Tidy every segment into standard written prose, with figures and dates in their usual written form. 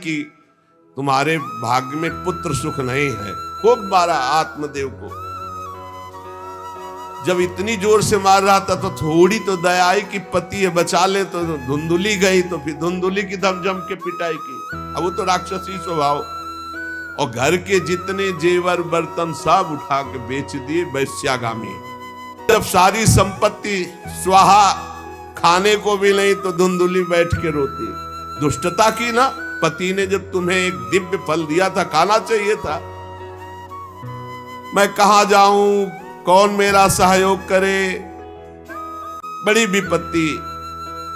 कि तुम्हारे भाग्य में पुत्र सुख नहीं है। खूब मारा आत्मदेव को। जब इतनी जोर से मार रहा था तो थोड़ी तो दया आई कि पति है बचा ले, तो धुंधुली गई तो फिर धुंधुली की दम जम के पिटाई की। अब वो तो राक्षसी स्वभाव, और घर के जितने जेवर बर्तन सब उठा के बेच दिए वैश्यागामी। जब सारी संपत्ति स्वाहा, खाने को भी नहीं तो धुंधुली बैठ के रोती। दुष्टता की ना, पति ने जब तुम्हें एक दिव्य फल दिया था, खाना चाहिए था। मैं कहां जाऊं, कौन मेरा सहयोग करे। बड़ी विपत्ति,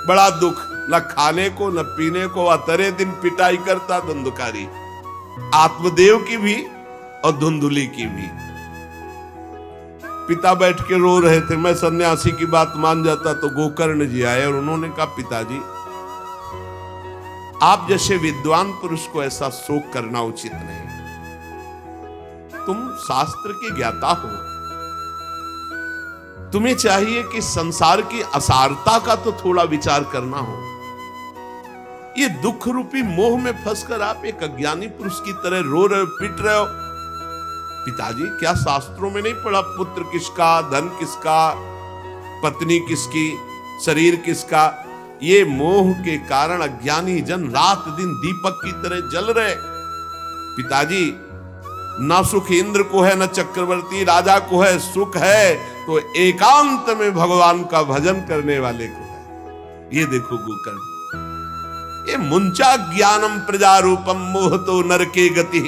बड़ा दुख, न खाने को न पीने को। अतरे दिन पिटाई करता धुंधकारी, आत्मदेव की भी और धुंधुली की भी। पिता बैठ के रो रहे थे। मैं सन्यासी की बात मान जाता तो गोकर्ण जी आए और उन्होंने कहा, पिताजी आप जैसे विद्वान पुरुष को ऐसा शोक करना उचित नहीं। तुम शास्त्र के ज्ञाता हो, तुम्हें चाहिए कि संसार की असारता का तो थोड़ा विचार करना हो। ये दुख रूपी मोह में फंसकर आप एक अज्ञानी पुरुष की तरह रो रहे हो, पिट रहे हो। पिताजी, क्या शास्त्रों में नहीं पढ़ा पुत्र किसका, धन किसका, पत्नी किसकी, शरीर किसका? ये मोह के कारण अज्ञानी जन रात दिन दीपक की तरह जल रहे। पिताजी, ना सुख इंद्र को है, न चक्रवर्ती राजा को है। सुख है तो एकांत में भगवान का भजन करने वाले को है। ये देखो गोकर्ण, ये मुंचा ज्ञानम प्रजारूपम मोह तो नरके गति।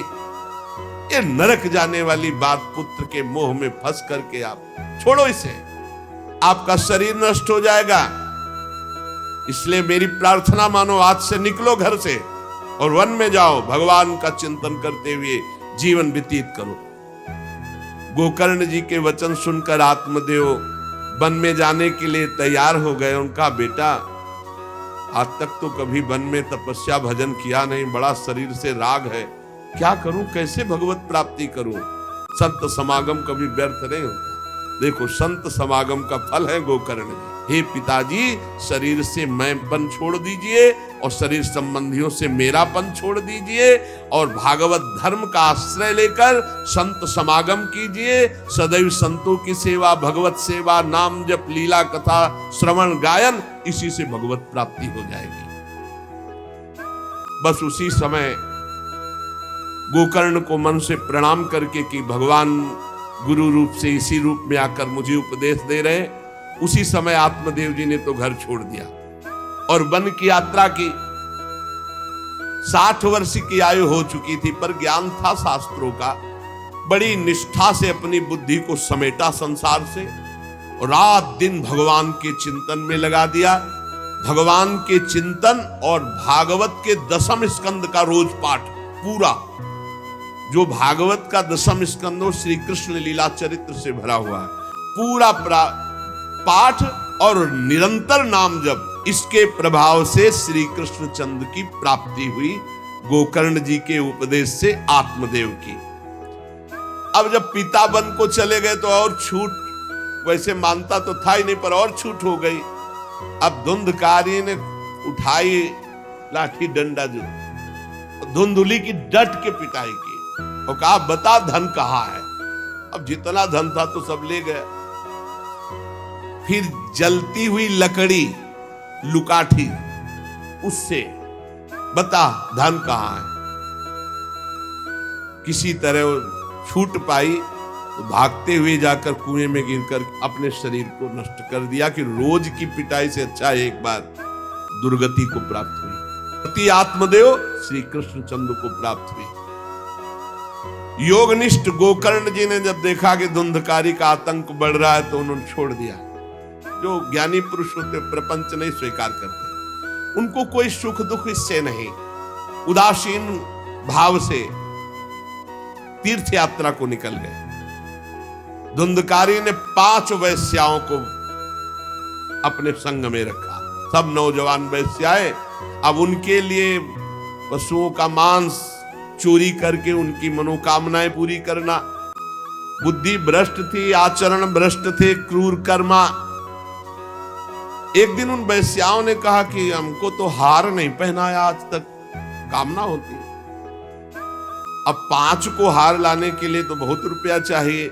ये नरक जाने वाली बात, पुत्र के मोह में फंस करके आप छोड़ो इसे, आपका शरीर नष्ट हो जाएगा। इसलिए मेरी प्रार्थना मानो, आज से निकलो घर से और वन में जाओ, भगवान का चिंतन करते हुए जीवन व्यतीत करो। गोकर्ण जी के वचन सुनकर आत्मदेव वन में जाने के लिए तैयार हो गए। उनका बेटा, आज तक तो कभी वन में तपस्या भजन किया नहीं, बड़ा शरीर से राग है, क्या करूं, कैसे भगवत प्राप्ति करूं? संत समागम कभी व्यर्थ नहीं होता। देखो, संत समागम का फल है गोकर्ण जी। हे पिताजी, शरीर से मैंपन छोड़ दीजिए और शरीर संबंधियों से मेरापन छोड़ दीजिए और भागवत धर्म का आश्रय लेकर संत समागम कीजिए। सदैव संतों की सेवा, भगवत सेवा, नाम जप, लीला कथा श्रवण गायन, इसी से भगवत प्राप्ति हो जाएगी। बस उसी समय गोकर्ण को मन से प्रणाम करके कि भगवान गुरु रूप से इसी रूप में आकर मुझे उपदेश दे रहे, उसी समय आत्मदेव जी ने तो घर छोड़ दिया और वन की यात्रा की। 60 वर्ष की आयु हो चुकी थी, पर ज्ञान था शास्त्रों का। बड़ी निष्ठा से अपनी बुद्धि को समेटा संसार से और रात दिन भगवान के चिंतन में लगा दिया। भगवान के चिंतन और भागवत के 10वें स्कंद का रोज पाठ पूरा, जो भागवत का 10वां स्कंद हो श्री कृष्ण लीला चरित्र से भरा हुआ है, पूरा पाठ और निरंतर नाम जप, इसके प्रभाव से श्री कृष्ण चंद्र की प्राप्ति हुई गोकर्ण जी के उपदेश से आत्मदेव की। अब जब पिता वन को चले गए तो और छूट, वैसे मानता तो था ही नहीं पर और छूट हो गई। अब धुंधकारी ने उठाई लाठी डंडा, जो धुंधुली की डट के पिटाई की और कहा, बता धन कहाँ है? अब जितना धन था तो सब ले गए। फिर जलती हुई लकड़ी, लुकाठी, उससे बता धन कहाँ है? किसी तरह छूट पाई तो भागते हुए जाकर कुएं में गिरकर अपने शरीर को नष्ट कर दिया कि रोज की पिटाई से अच्छा एक बार दुर्गति को प्राप्त हुई। पति आत्मदेव श्री कृष्ण चंद्र को प्राप्त हुई। योगनिष्ठ गोकर्ण जी ने जब देखा कि धुंधकारी का आतंक बढ़ रहा है तो उन्होंने छोड़ दिया। जो ज्ञानी पुरुष होते प्रपंच नहीं स्वीकार करते, उनको कोई सुख दुख इससे नहीं, उदासीन भाव से तीर्थ यात्रा को निकल गए। धुंधकारी ने 5 वैश्याओं को अपने संग में रखा, सब नौजवान वैश्याएं। अब उनके लिए पशुओं का मांस चोरी करके उनकी मनोकामनाएं पूरी करना। बुद्धि भ्रष्ट थी, आचरण भ्रष्ट थे, क्रूर कर्मा। एक दिन उन वैश्याओं ने कहा कि हमको तो हार नहीं पहनाया आज तक, कामना होती है। अब 5 को हार लाने के लिए तो बहुत रुपया चाहिए।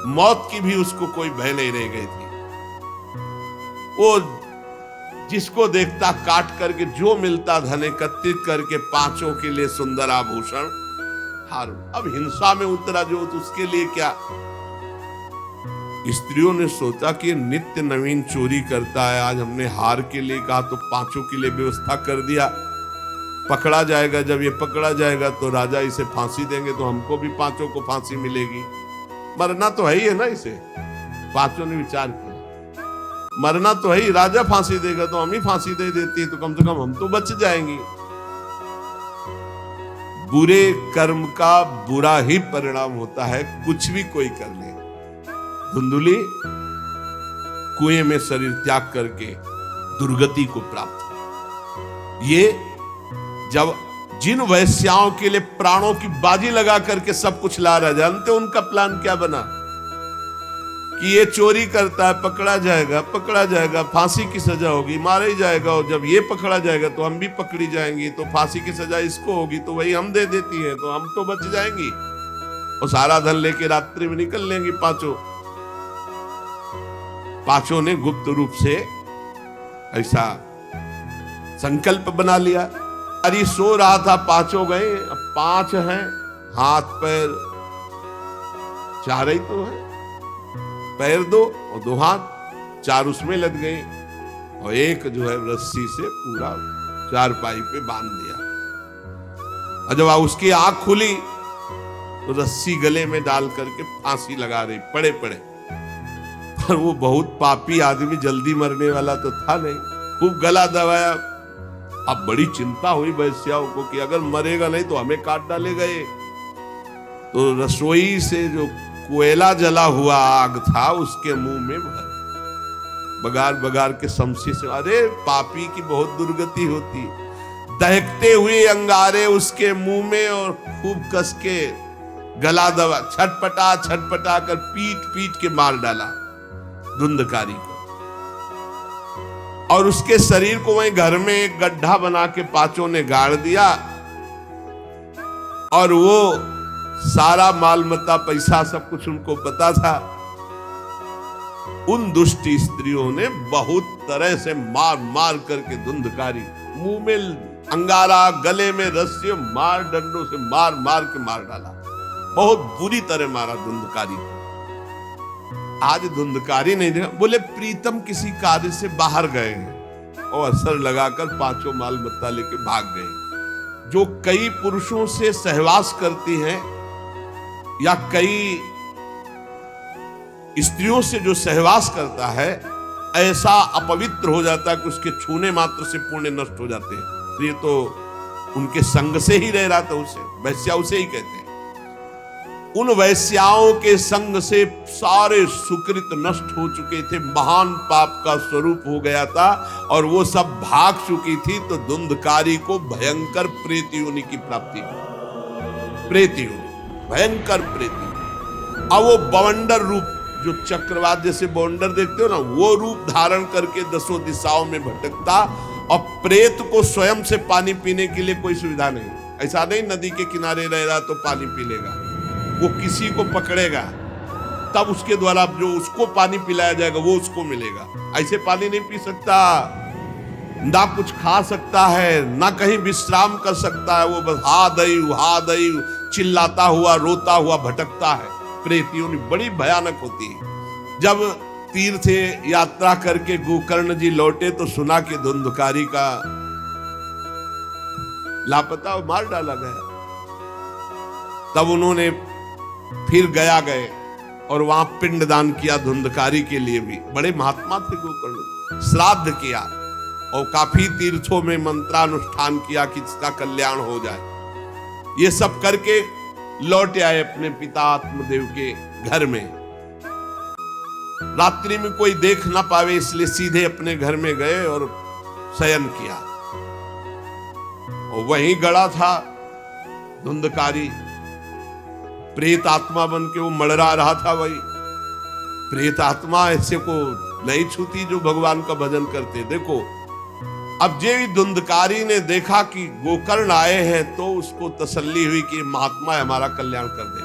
मौत की भी उसको कोई भय नहीं रह गई थी। वो जिसको देखता काट करके जो मिलता धन एकत्रित करके 5 के लिए सुंदर आभूषण हार। अब हिंसा में उतरा जो, तो उसके लिए क्या। स्त्रियों ने सोचा कि नित्य नवीन चोरी करता है, आज हमने हार के लिए कहा तो 5 के लिए व्यवस्था कर दिया। पकड़ा जाएगा, जब ये पकड़ा जाएगा तो राजा इसे फांसी देंगे, तो हमको भी 5 को फांसी मिलेगी। मरना तो है ही है ना इसे। 5 ने विचार किया, मरना तो है ही, राजा फांसी देगा तो हम ही फांसी दे देती है, तो कम से कम हम तो बच जाएंगे। बुरे कर्म का बुरा ही परिणाम होता है, कुछ भी कोई कर ले। धुंधुली कुएं में शरीर त्याग करके दुर्गति को प्राप्त हुआ। ये जब जिन वैश्याओं के लिए प्राणों की बाजी लगा करके सब कुछ ला रहा, जानते उनका प्लान क्या बना कि ये चोरी करता है, पकड़ा जाएगा, फांसी की सजा होगी, मारा ही जाएगा, और जब ये पकड़ा जाएगा तो हम भी पकड़ी जाएंगी, तो फांसी की सजा इसको होगी, तो वही हम दे देती है, तो हम तो बच जाएंगी और सारा धन लेके रात्रि में निकल लेंगी 5 ने गुप्त रूप से ऐसा संकल्प बना लिया। अरे सो रहा था, 5 गए, अब 5 हैं, हाथ पैर 4 ही तो है, पैर 2 और 2 हाथ, 4 उसमें लग गए, और एक जो है रस्सी से पूरा चारपाई पे बांध दिया। और जब उसकी आंख खुली तो रस्सी गले में डाल करके फांसी लगा रही पड़े पड़े। पर वो बहुत पापी आदमी, जल्दी मरने वाला तो था नहीं, खूब गला दबाया। अब बड़ी चिंता हुई वैश्याओं को कि अगर मरेगा नहीं तो हमें काट डालेगा ये। तो रसोई से जो कोयला जला हुआ आग था उसके मुंह में बगार बगार के शमशी से, अरे पापी की बहुत दुर्गति होती। दहकते हुए अंगारे उसके मुंह में और खूब कस के गला दबा, छटपटा कर पीट के मार डाला धुंधकारी को। और उसके शरीर को वहीं घर में एक गड्ढा बना के 5 ने गाड़ दिया। और वो सारा माल मत्ता पैसा सब कुछ उनको पता था। उन दुष्ट स्त्रियों ने बहुत तरह से मार मार करके धुंधकारी, मुंह में अंगारा, गले में रस्सी, मार डंडों से मार मार के मार डाला। बहुत बुरी तरह मारा धुंधकारी को। आज धुंधकारी नहीं देखा, बोले प्रीतम किसी कार्य से बाहर गए हैं और असर लगाकर 5 माल मत्ता लेके भाग गए। जो कई पुरुषों से सहवास करती हैं या कई स्त्रियों से जो सहवास करता है, ऐसा अपवित्र हो जाता है कि उसके छूने मात्र से पुण्य नष्ट हो जाते हैं। ये तो उनके संग से ही रह रहा था, उसे वैश्या उसे ही कहते हैं। उन वैश्याओं के संग से सारे सुकृत नष्ट हो चुके थे, महान पाप का स्वरूप हो गया था और वो सब भाग चुकी थी। तो धुंधकारी को भयंकर प्रेत योनि की प्राप्ति हुई। प्रेत योनि, भयंकर प्रेत योनि। अब वो बवंडर रूप, जो चक्रवात जैसे बवंडर देखते हो ना, वो रूप धारण करके 10 दिशाओं में भटकता। और प्रेत को स्वयं से पानी पीने के लिए कोई सुविधा नहीं। ऐसा नहीं नदी के किनारे रह रहा तो पानी पी लेगा, वो किसी को पकड़ेगा तब उसके द्वारा जो उसको पानी पिलाया जाएगा वो उसको मिलेगा। ऐसे पानी नहीं पी सकता, ना कुछ खा सकता है, ना कहीं विश्राम कर सकता है। वो बस हा दई चिल्लाता हुआ, रोता हुआ भटकता है। प्रेत योनि बड़ी भयानक होती है। जब तीर्थ यात्रा करके गोकर्ण जी लौटे तो सुना कि धुंधकारी का लापता, मार डाला गया। तब उन्होंने फिर गए और वहां पिंडदान किया धुंधकारी के लिए भी। बड़े महात्मा थे गोकर्ण। श्राद्ध किया और काफी तीर्थों में मंत्रानुष्ठान किया कि इसका कल्याण हो जाए। ये सब करके लौट आए अपने पिता आत्मदेव के घर में। रात्रि में कोई देख ना पावे इसलिए सीधे अपने घर में गए और शयन किया। और वहीं गड़ा था धुंधकारी, प्रेत आत्मा बन के वो मड़रा रहा था। वही प्रेत आत्मा ऐसे को नहीं छूती जो भगवान का भजन करते। देखो अब जेवी धुंधकारी ने देखा कि गोकर्ण आए हैं तो उसको तसल्ली हुई कि महात्मा हमारा कल्याण कर दे।